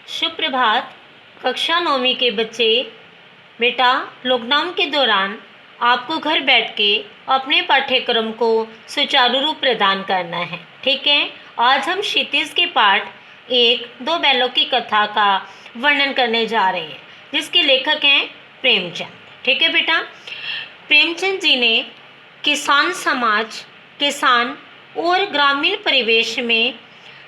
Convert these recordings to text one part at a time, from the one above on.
सुप्रभात। कक्षा 9वीं के बच्चे, बेटा लॉकडाउन के दौरान आपको घर बैठ के अपने पाठ्यक्रम को सुचारू रूप प्रदान करना है। ठीक है। आज हम क्षितिज के पाठ दो बैलों की कथा का वर्णन करने जा रहे हैं, जिसके लेखक हैं प्रेमचंद। ठीक है बेटा। प्रेमचंद जी ने किसान समाज, किसान और ग्रामीण परिवेश में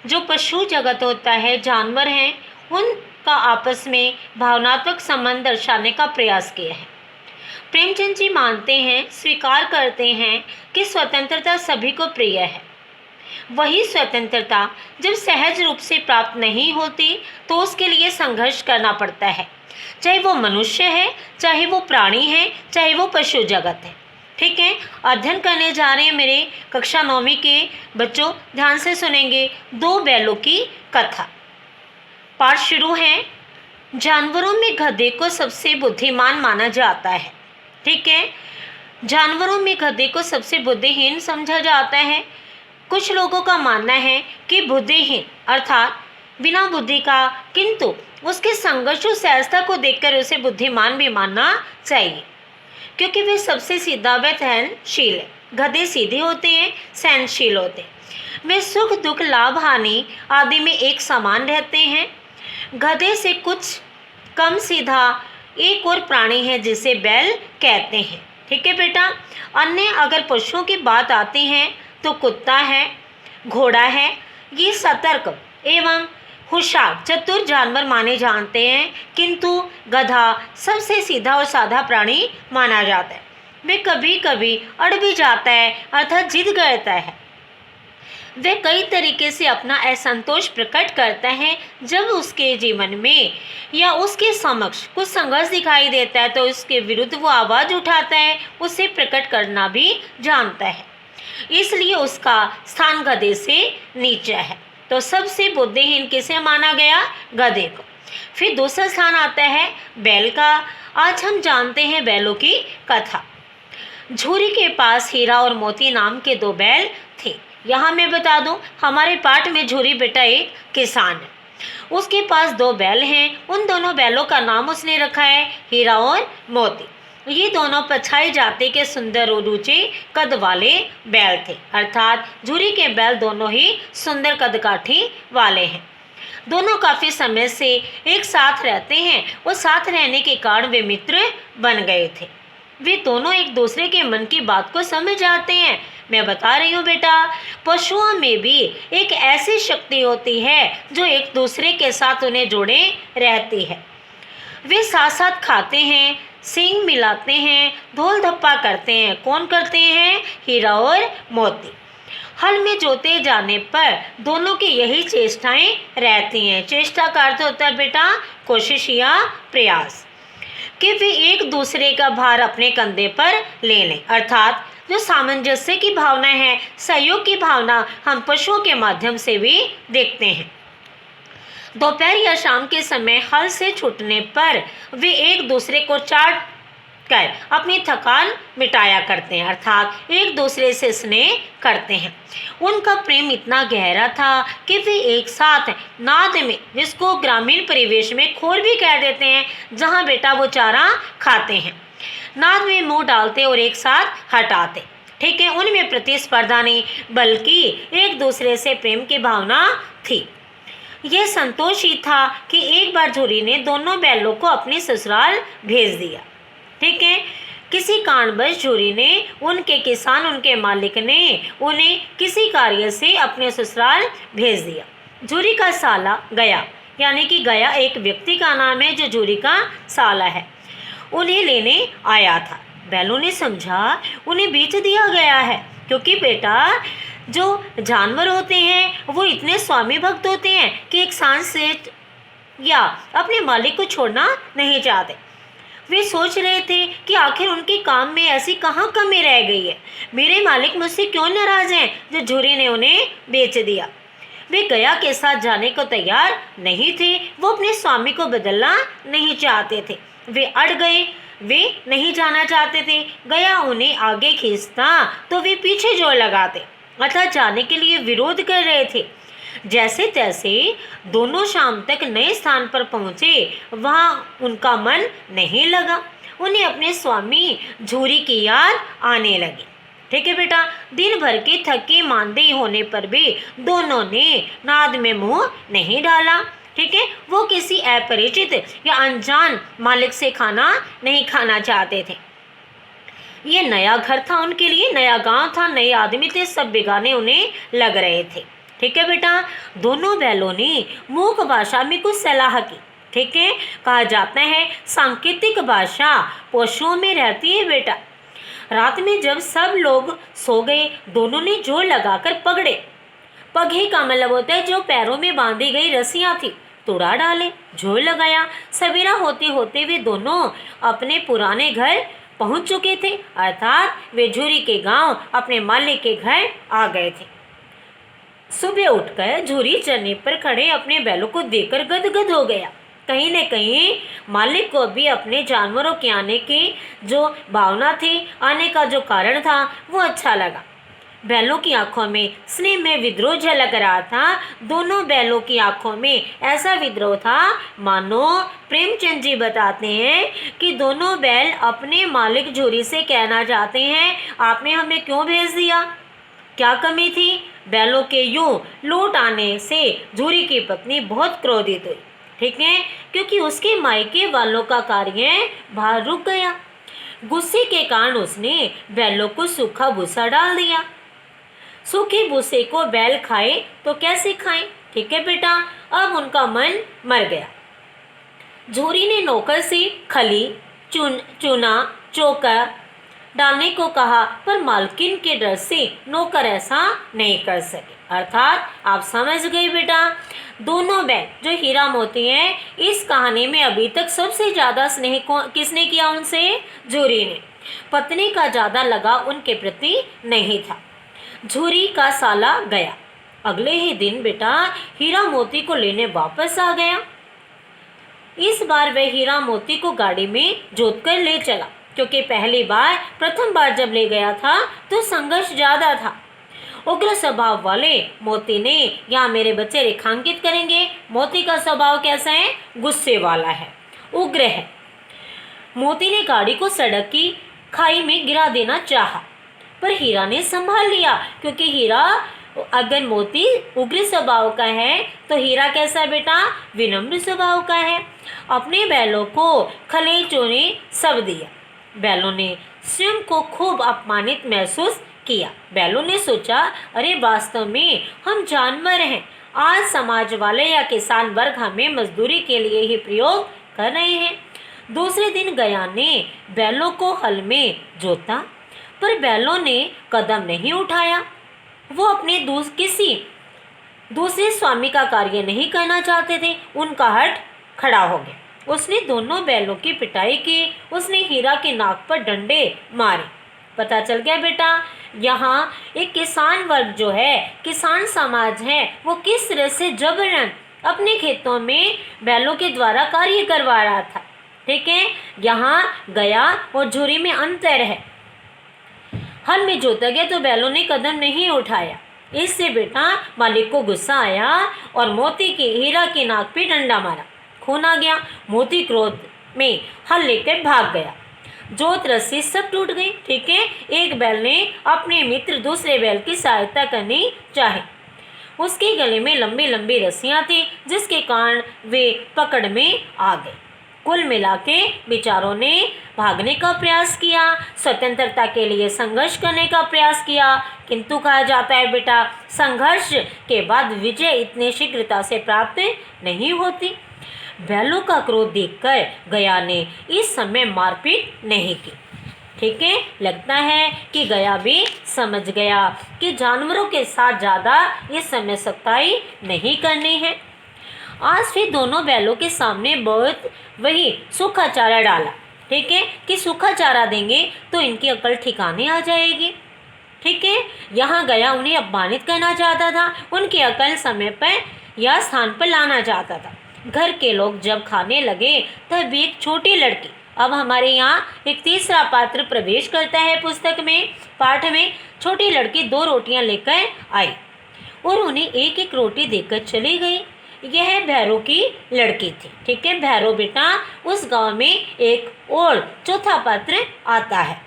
जो पशु जगत होता है, जानवर हैं, उनका आपस में भावनात्मक संबंध दर्शाने का प्रयास किया है। प्रेमचंद जी मानते हैं, स्वीकार करते हैं कि स्वतंत्रता सभी को प्रिय है। वही स्वतंत्रता जब सहज रूप से प्राप्त नहीं होती तो उसके लिए संघर्ष करना पड़ता है, चाहे वो मनुष्य है, चाहे वो प्राणी है, चाहे वो पशु जगत है। ठीक है। अध्ययन करने जा रहे हैं मेरे कक्षा 9वीं के बच्चों, ध्यान से सुनेंगे। दो बैलों की कथा। पाठ शुरू है। जानवरों में गधे को सबसे बुद्धिमान माना जाता है। ठीक है। जानवरों में गधे को सबसे बुद्धिहीन समझा जाता है। कुछ लोगों का मानना है कि बुद्धिहीन अर्थात बिना बुद्धि का, किंतु उसके संघर्ष और सहजता को देखकर उसे बुद्धिमान भी मानना चाहिए, क्योंकि वे सबसे सीधा व सहनशील है। गधे सीधे होते हैं, सहनशील होते हैं। वे सुख दुख, लाभ हानि आदि में एक समान रहते हैं। गधे से कुछ कम सीधा एक और प्राणी है जिसे बैल कहते हैं। ठीक है बेटा। अन्य अगर पशुओं की बात आती है तो कुत्ता है, घोड़ा है। ये सतर्क एवं होशियार, चतुर जानवर माने जाते हैं, किंतु गधा सबसे सीधा और साधा प्राणी माना जाता है। वे कभी कभी अड़ भी जाता है, अर्थात जिद करता है। वह कई तरीके से अपना असंतोष प्रकट करता है। जब उसके जीवन में या उसके समक्ष कुछ संघर्ष दिखाई देता है तो उसके विरुद्ध वो आवाज़ उठाता है, उसे प्रकट करना भी जानता है। इसलिए उसका स्थान गधे से नीचे है। तो सबसे बुद्धिहीन किसे माना गया? गधे को। फिर दूसरा स्थान आता है बैल का। आज हम जानते हैं बैलों की कथा। झूरी के पास हीरा और मोती नाम के दो बैल थे। यहाँ मैं बता दूं, हमारे पाठ में झूरी बेटा एक किसान है, उसके पास दो बैल हैं। उन दोनों बैलों का नाम उसने रखा है हीरा और मोती। ये दोनों पछाई जाति के सुंदर और ऊंचे कद वाले बैल थे, अर्थात झूरी के बैल दोनों ही सुंदर कदकाठी वाले हैं। दोनों काफी समय से एक साथ रहते हैं और साथ रहने के कारण वे मित्र बन गए थे। वे दोनों एक दूसरे के मन की बात को समझ जाते हैं। मैं बता रही हूँ बेटा, पशुओं में भी एक ऐसी शक्ति होती है जो एक दूसरे के साथ उन्हें जोड़े रहती है। वे साथ साथ खाते हैं, सींग मिलाते हैं, धोल धप्पा करते हैं। कौन करते हैं? हीरा और मोती। हल में जोते जाने पर दोनों की यही चेष्टाएं रहती हैं। चेष्टा का अर्थ होता है बेटा कोशिश या प्रयास, कि वे एक दूसरे का भार अपने कंधे पर ले लें, अर्थात जो सामंजस्य की भावना है, सहयोग की भावना हम पशुओं के माध्यम से भी देखते हैं। दोपहर या शाम के समय हल से छूटने पर वे एक दूसरे को चाट कर अपनी थकान मिटाया करते हैं, अर्थात एक दूसरे से स्नेह करते हैं। उनका प्रेम इतना गहरा था कि वे एक साथ नाद में, जिसको ग्रामीण परिवेश में खोर भी कह देते हैं, जहाँ बेटा वो चारा खाते हैं, नाद में मुंह डालते और एक साथ हटाते। ठीक है। उनमें प्रतिस्पर्धा नहीं, बल्कि एक दूसरे से प्रेम की भावना थी। यह संतोष ही था कि एक बार झूरी ने दोनों बैलों को अपने ससुराल भेज दिया। ठीक है। किसी कारणवश झूरी ने, उनके किसान, उनके मालिक ने उन्हें किसी कार्य से अपने ससुराल भेज दिया। झूरी का साला गया, यानी कि गया एक व्यक्ति का नाम है जो झूरी का साला है, उन्हें लेने आया था। बैलों ने समझा उन्हें बेच दिया गया है, क्योंकि बेटा जो जानवर होते हैं वो इतने स्वामी भक्त होते हैं कि एक सांस से या अपने मालिक को छोड़ना नहीं चाहते। वे सोच रहे थे कि आखिर उनके काम में ऐसी कहाँ कमी रह गई है, मेरे मालिक मुझसे क्यों नाराज हैं जो झूरी ने उन्हें बेच दिया। वे गया के साथ जाने को तैयार नहीं थे। वो अपने स्वामी को बदलना नहीं चाहते थे। वे अड़ गए, वे नहीं जाना चाहते थे। गया उन्हें आगे खींचता तो वे पीछे जोर लगाते, अर्थात जाने के लिए विरोध कर रहे थे। जैसे तैसे दोनों शाम तक नए स्थान पर पहुँचे। वहाँ उनका मन नहीं लगा। उन्हें अपने स्वामी झूरी की याद आने लगी। ठीक है बेटा, दिन भर के थके मांदे होने पर भी दोनों ने नाद में मुंह नहीं डाला। ठीक है, वो किसी अपरिचित या अनजान मालिक से खाना नहीं खाना चाहते थे। ये नया घर था उनके लिए, नया गांव था, नए आदमी थे, सब बेगाने उन्हें लग रहे थे। ठीक है बेटा, दोनों बैलों ने मूक भाषा में कुछ सलाह की। ठीक है, कहा जाता है सांकेतिक भाषा पशुओं में रहती है बेटा। रात में जब सब लोग सो गए, दोनों ने जोर लगाकर पगड़े। पगे का मतलब होता है जो पैरों में बांधी गई रस्सियां थी, तुड़ा डाले, जोर लगाया। सवेरा होते होते वे दोनों अपने पुराने घर पहुंच चुके थे, अर्थात वे झूरी के गांव अपने मालिक के घर आ गए थे। सुबह उठकर झूरी चरने पर खड़े अपने बैलों को देखकर गदगद हो गया। कहीं न कहीं मालिक को भी अपने जानवरों के आने की जो भावना थी, आने का जो कारण था, वो अच्छा लगा। बैलों की आंखों में स्नेह में विद्रोह झलक रहा था। दोनों बैलों की आंखों में ऐसा विद्रोह था मानो प्रेमचंद जी बताते हैं कि दोनों बैल अपने मालिक झूरी से कहना चाहते हैं, आपने हमें क्यों भेज दिया, क्या कमी थी। बैलों के यूं लौट आने से झूरी की पत्नी बहुत क्रोधित हुई। ठीक है, क्योंकि उसके मायके वालों का कार्य बाहर रुक गया। गुस्से के कारण उसने बैलों को सूखा भूसा डाल दिया। सूखे भूसे को बैल खाए तो कैसे खाएं। ठीक है बेटा, अब उनका मन मर गया। झूरी ने नौकर से खली, चूना, चोकर डालने को कहा, पर मालकिन के डर से नौकर ऐसा नहीं कर सके। अर्थात आप समझ गए बेटा, दोनों बैल जो हीरा मोती हैं, इस कहानी में अभी तक सबसे ज़्यादा स्नेह किसने किया उनसे, झूरी ने। पत्नी का ज़्यादा लगाव उनके प्रति नहीं था। झूरी का साला गया। अगले ही दिन बेटा हीरा मोती को लेने वापस आ गया। इस बार वह हीरा मोती को गाड़ी में जोत कर ले चला, क्योंकि प्रथम बार जब ले गया था तो संघर्ष ज़्यादा था। उग्र स्वभाव वाले मोती ने, यहाँ मेरे बच्चे रेखांकित करेंगे, मोती का स्वभाव कैसा है, गुस्से वाला है, उग्र है। मोती ने गाड़ी को सड़क की खाई में गिरा देना चाहा, पर हीरा ने संभाल लिया, क्योंकि हीरा, अगर मोती उग्र स्वभाव का है तो हीरा कैसा बेटा, विनम्र स्वभाव का है। अपने बैलों को खले चोने सब दिया। बैलों ने स्वयं को खूब अपमानित महसूस किया। बैलों ने सोचा, अरे वास्तव में हम जानवर हैं, आज समाज वाले या किसान वर्ग हमें मजदूरी के लिए ही प्रयोग कर रहे हैं। दूसरे दिन गया ने बैलों को हल में जोता, पर बैलों ने कदम नहीं उठाया। वो अपने किसी दूसरे स्वामी का कार्य नहीं करना चाहते थे। उनका हट खड़ा हो गया। उसने दोनों बैलों की पिटाई की। उसने हीरा के नाक पर डंडे मारे। पता चल गया बेटा, यहाँ एक किसान वर्ग जो है, किसान समाज है, वो किस तरह से जबरन अपने खेतों में बैलों के द्वारा कार्य करवा रहा था। ठीक है, यहाँ गया और झूरी में अंतर है। हल में जोता गया तो बैलों ने कदम नहीं उठाया। इससे बेटा मालिक को गुस्सा आया और मोती के हीरा की नाक पे डंडा मारा। खून आ गया। मोती क्रोध में हल लेकर भाग गया। जोत रस्सी सब टूट गई। ठीक है, एक बैल ने अपने मित्र दूसरे बैल की सहायता करनी चाही। उसके गले में लंबी लंबी रस्सियां थी, जिसके कारण वे पकड़ में आ गए। कुल मिला के बेचारों ने भागने का प्रयास किया, स्वतंत्रता के लिए संघर्ष करने का प्रयास किया, किंतु कहा जाता है बेटा, संघर्ष के बाद विजय इतने शीघ्रता से प्राप्त नहीं होती। बैलों का क्रोध देखकर गया ने इस समय मारपीट नहीं की। ठीक है, लगता है कि गया भी समझ गया कि जानवरों के साथ ज़्यादा इस समय सख्ताई नहीं करनी है। आज फिर दोनों बैलों के सामने बहुत वही सूखा चारा डाला। ठीक है, कि सूखा चारा देंगे तो इनकी अकल ठिकाने आ जाएगी। ठीक है, यहाँ गया उन्हें अपमानित करना चाहता था, उनकी अकल समय पर या स्थान पर लाना चाहता था। घर के लोग जब खाने लगे तब एक छोटी लड़की, अब हमारे यहाँ एक तीसरा पात्र प्रवेश करता है पुस्तक में, पाठ में। छोटी लड़की 2 रोटियां लेकर आई। और उन्हें एक एक रोटी देकर चली गई। यह भैरव की लड़की थी। ठीक है, भैरव बेटा उस गांव में एक और चौथा पात्र आता है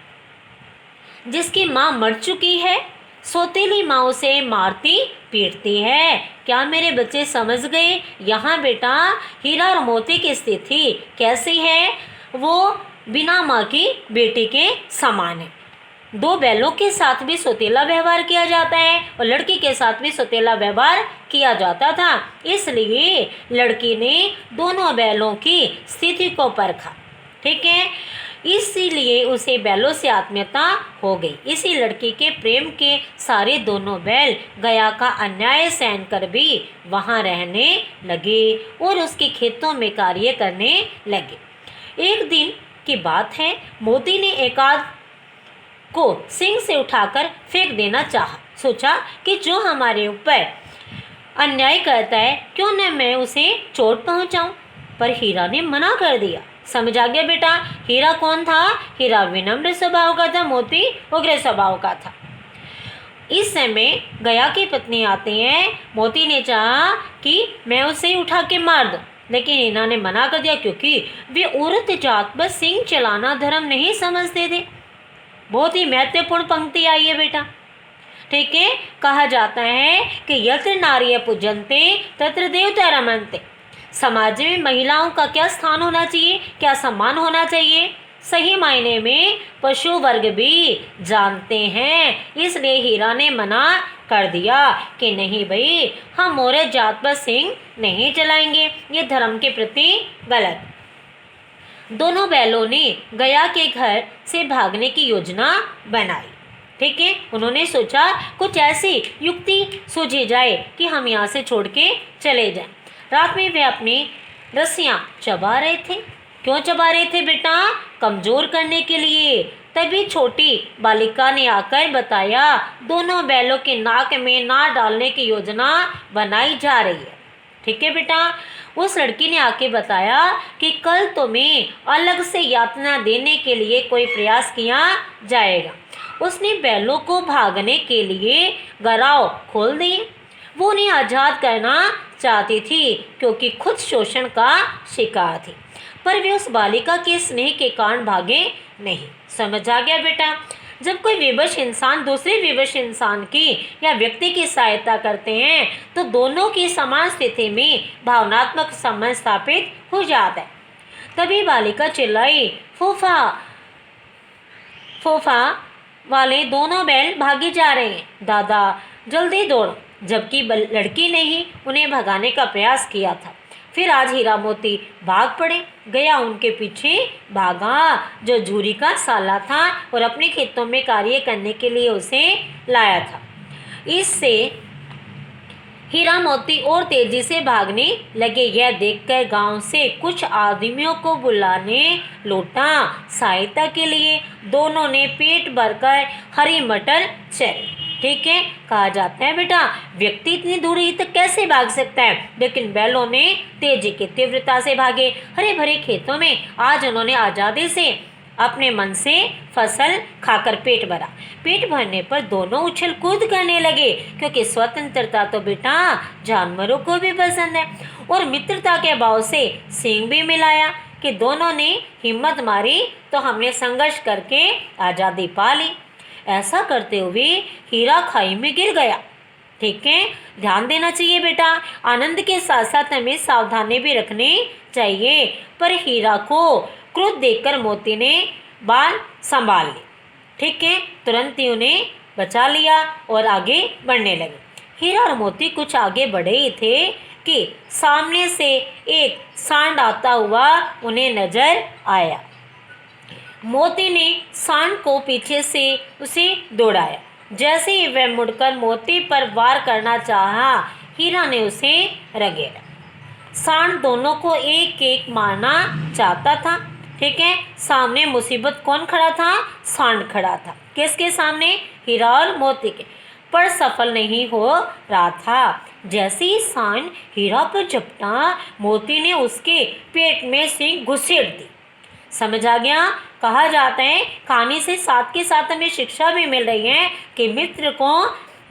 जिसकी माँ मर चुकी है। सौतेली माँ उसे मारती पीटती है। क्या मेरे बच्चे समझ गए? यहाँ बेटा हीरा और मोती की स्थिति कैसी है? वो बिना माँ की बेटी के समान है। दो बैलों के साथ भी सौतेला व्यवहार किया जाता है और लड़की के साथ भी सौतेला व्यवहार किया जाता था। इसलिए लड़की ने दोनों बैलों की स्थिति को परखा। ठीक है, इसीलिए उसे बैलों से आत्मीयता हो गई। इसी लड़की के प्रेम के सारे दोनों बैल गया का अन्याय सहन कर भी वहाँ रहने लगे और उसके खेतों में कार्य करने लगे। एक दिन की बात है, मोती ने एकाध को सिंह से उठाकर फेंक देना चाहा। सोचा कि जो हमारे ऊपर अन्याय करता है क्यों न मैं उसे चोट पहुंचाऊं, पर हीरा ने मना कर दिया। समझ आ गया बेटा? हीरा कौन था? हीरा विनम्र स्वभाव का था, मोती उग्र स्वभाव का था। इस समय गया की पत्नी आती है। मोती ने चाहा कि मैं उसे उठा के मार दूं, लेकिन हीरा ने मना कर दिया क्योंकि वे औरत जात पर सिंह चलाना धर्म नहीं समझते थे। बहुत ही महत्वपूर्ण पंक्ति आई है बेटा। ठीक है, कहा जाता है कि यत्र नार्य पूजन्ते तत्र देवता रमन्ते। समाज में महिलाओं का क्या स्थान होना चाहिए, क्या सम्मान होना चाहिए, सही मायने में पशु वर्ग भी जानते हैं। इसलिए हीरा ने मना कर दिया कि नहीं भाई, हम औरत जात पर सिंह नहीं चलाएंगे, ये धर्म के प्रति गलत। दोनों बैलों ने गया के घर से भागने की योजना बनाई। ठीक है, उन्होंने सोचा कुछ ऐसी युक्ति सूझी जाए कि हम यहाँ से छोड़ के चले जाएं। रात में वे अपनी रस्सियाँ चबा रहे थे। क्यों चबा रहे थे बेटा? कमजोर करने के लिए। तभी छोटी बालिका ने आकर बताया दोनों बैलों के नाक में नाक डालने की योजना बनाई जा रही है। ठीक है बेटा, उस लड़की ने आके बताया कि कल तुम्हें अलग से यातना देने के लिए कोई प्रयास किया जाएगा। उसने बैलों को भागने के लिए गराव खोल दिए। वो उन्हें आज़ाद करना चाहती थी क्योंकि खुद शोषण का शिकार थी, पर वे उस बालिका के स्नेह के कारण भागे नहीं। समझ आ गया बेटा? जब कोई विवश इंसान दूसरे विवश इंसान की या व्यक्ति की सहायता करते हैं तो दोनों की समान स्थिति में भावनात्मक संबंध स्थापित हो जाता है। तभी बालिका चिल्लाई, फूफा फूफा वाले दोनों बैल भागे जा रहे हैं, दादा जल्दी दौड़ो। जबकि लड़की ने ही उन्हें भगाने का प्रयास किया था। फिर आज हीरा मोती भाग पड़े। गया उनके पीछे भागा जो झूरी का साला था और अपने खेतों में कार्य करने के लिए उसे लाया था। इससे हीरा मोती और तेजी से भागने लगे। यह देखकर गांव से कुछ आदमियों को बुलाने लौटा सहायता के लिए। दोनों ने पेट भरकर हरी मटर चरी। ठीक है, कहा जाता है बेटा व्यक्ति इतनी दूरी तक कैसे भाग सकता है, लेकिन बैलों ने तेजी की तीव्रता से भागे। हरे भरे खेतों में आज उन्होंने आज़ादी से अपने मन से फसल खाकर पेट भरा। पेट भरने पर दोनों उछल कूद करने लगे क्योंकि स्वतंत्रता तो बेटा जानवरों को भी पसंद है। और मित्रता के भाव से सींग भी मिलाया कि दोनों ने हिम्मत मारी तो हमने संघर्ष करके आज़ादी पा ली। ऐसा करते हुए हीरा खाई में गिर गया। ठीक है, ध्यान देना चाहिए बेटा। आनंद के साथ साथ हमें सावधानी भी रखनी चाहिए। पर हीरा को क्रोध देखकर मोती ने बाल संभाल ली। ठीक है, तुरंत ही उन्हें बचा लिया और आगे बढ़ने लगे। हीरा और मोती कुछ आगे बढ़े ही थे कि सामने से एक सांड आता हुआ उन्हें नजर आया। मोती ने सांड को पीछे से उसे दौड़ाया। जैसे ही वह मुड़कर मोती पर वार करना चाहा, हीरा ने उसे रगेड़ा। सांड दोनों को एक एक मारना चाहता था। ठीक है, सामने मुसीबत कौन खड़ा था? सांड खड़ा था। किसके सामने? हीरा और मोती के। पर सफल नहीं हो रहा था। जैसे ही सांड हीरा पर झपटा, मोती ने उसके पेट में सींग घुसेड़ दी। समझ आ गया? कहा जाता है कहानी से साथ के साथ हमें शिक्षा भी मिल रही है कि मित्र को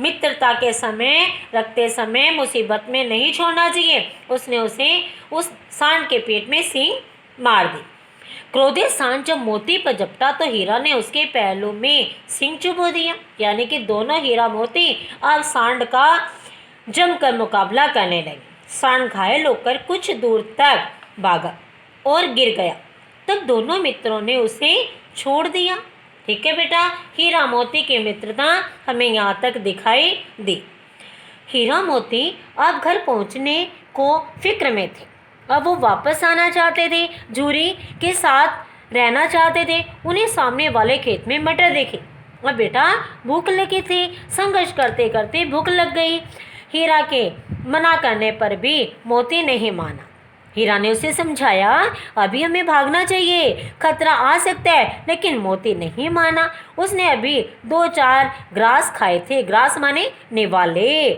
मित्रता के समय रखते समय मुसीबत में नहीं छोड़ना चाहिए। उसने उसे उस सांड के पेट में सींग मार दी। क्रोधित सांड जब मोती पर झपटा तो हीरा ने उसके पहलू में सींग चुभो दिया। यानी कि दोनों हीरा मोती अब सांड का जमकर मुकाबला करने लगे। सांड घायल होकर कुछ दूर तक भागा और गिर गया। तब दोनों मित्रों ने उसे छोड़ दिया। ठीक है बेटा, हीरा मोती की मित्रता हमें यहाँ तक दिखाई दी। हीरा मोती अब घर पहुँचने को फिक्र में थे। अब वो वापस आना चाहते थे, झूरी के साथ रहना चाहते थे। उन्हें सामने वाले खेत में मटर दिखे। अब बेटा भूख लगी थी। संघर्ष करते करते भूख लग गई। हीरा के मना करने पर भी मोती नहीं माना। हीरा ने उसे समझाया, अभी हमें भागना चाहिए, खतरा आ सकता है, लेकिन मोती नहीं माना। उसने अभी 2-4 ग्रास खाए थे। ग्रास माने निवाले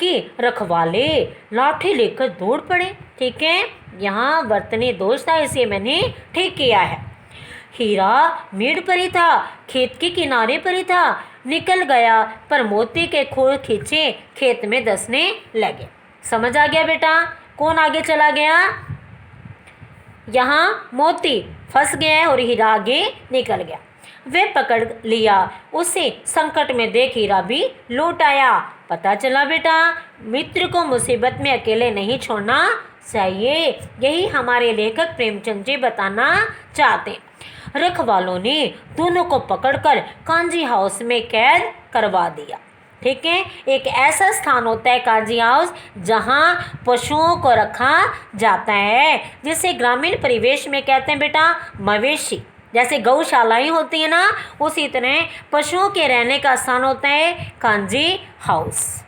कि रखवाले लाठी लेकर दौड़ पड़े। ठीक है, यहाँ वर्तनी दोष था, इसे मैंने ठीक किया है। हीरा मेड़ पर ही था, खेत के किनारे पर ही था। निकल गया पर मोती के खोल खींचे खेत में धंसने लगे। समझ आ गया बेटा? कौन आगे चला गया? यहाँ मोती फंस गया है और हीरा आगे निकल गया। वे पकड़ लिया। उसे संकट में देख हीरा भी लौट आया। पता चला बेटा, मित्र को मुसीबत में अकेले नहीं छोड़ना चाहिए। यही हमारे लेखक प्रेमचंद जी बताना चाहते। रखवालों ने दोनों को पकड़कर कांजी हाउस में कैद करवा दिया। ठीक है, एक ऐसा स्थान होता है कांजी हाउस जहाँ पशुओं को रखा जाता है, जिसे ग्रामीण परिवेश में कहते हैं बेटा मवेशी। जैसे गौशालाएं होती है ना, उसी तरह पशुओं के रहने का स्थान होता है कांजी हाउस।